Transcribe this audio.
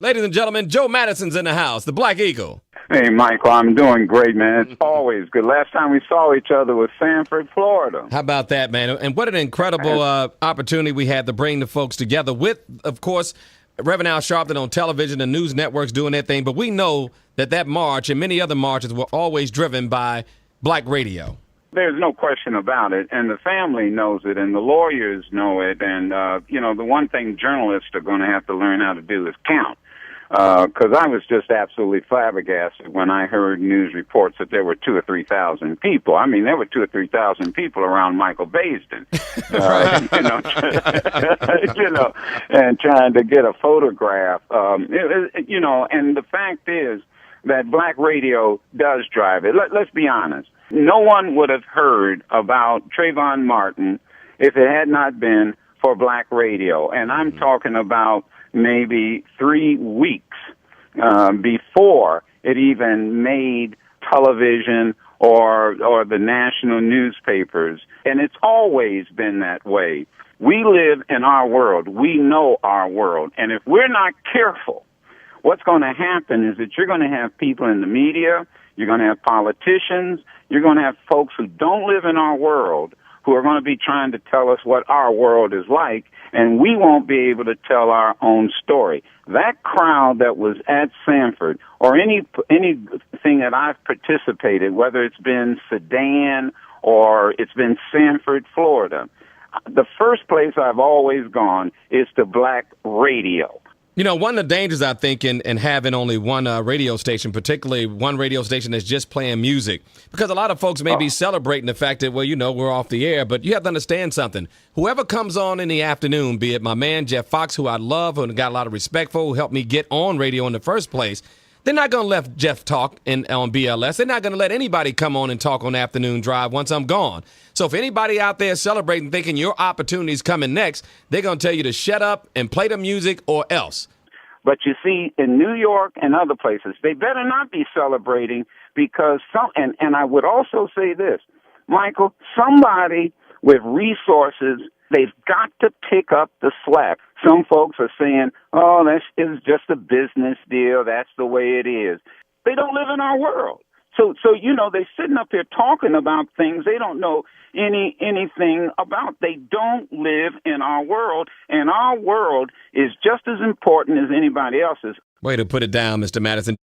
Ladies and gentlemen, Joe Madison's in the house, the Black Eagle. Hey, Michael, I'm doing great, man. It's always good. Last time we saw each other was Sanford, Florida. How about that, man? And what an incredible opportunity we had to bring the folks together with, of course, Reverend Al Sharpton on television and news networks doing their thing. But we know that march and many other marches were always driven by Black radio. There's no question about it, and the family knows it, and the lawyers know it, and, the one thing journalists are going to have to learn how to do is count. Because I was just absolutely flabbergasted when I heard news reports that there were 2,000 or 3,000 people. I mean, there were 2,000 or 3,000 people around Michael Baisden, and trying to get a photograph. And the fact is that Black radio does drive it. Let's be honest. No one would have heard about Trayvon Martin if it had not been for Black radio. And I'm talking about maybe 3 weeks before it even made television or the national newspapers. And it's always been that way. We live in our world. We know our world. And if we're not careful, what's going to happen is that you're going to have people in the media, you're going to have politicians, you're going to have folks who don't live in our world who are going to be trying to tell us what our world is like, and we won't be able to tell our own story. That crowd that was at Sanford, or anything that I've participated, whether it's been Sedan or it's been Sanford, Florida, the first place I've always gone is to Black radio. You know, one of the dangers, I think, in having only one radio station, particularly one radio station that's just playing music, because a lot of folks may be celebrating the fact that, well, we're off the air, but you have to understand something. Whoever comes on in the afternoon, be it my man Jeff Fox, who I love, who I got a lot of respect for, who helped me get on radio in the first place, they're not going to let Jeff talk on BLS. They're not going to let anybody come on and talk on Afternoon Drive once I'm gone. So if anybody out there celebrating, thinking your opportunity's coming next, they're going to tell you to shut up and play the music or else. But you see, in New York and other places, they better not be celebrating because and I would also say this, Michael, somebody with resources, they've got to pick up the slack. Some folks are saying, oh, this is just a business deal. That's the way it is. They don't live in our world. So they're sitting up here talking about things they don't know anything about. They don't live in our world, and our world is just as important as anybody else's. Way to put it down, Mr. Madison.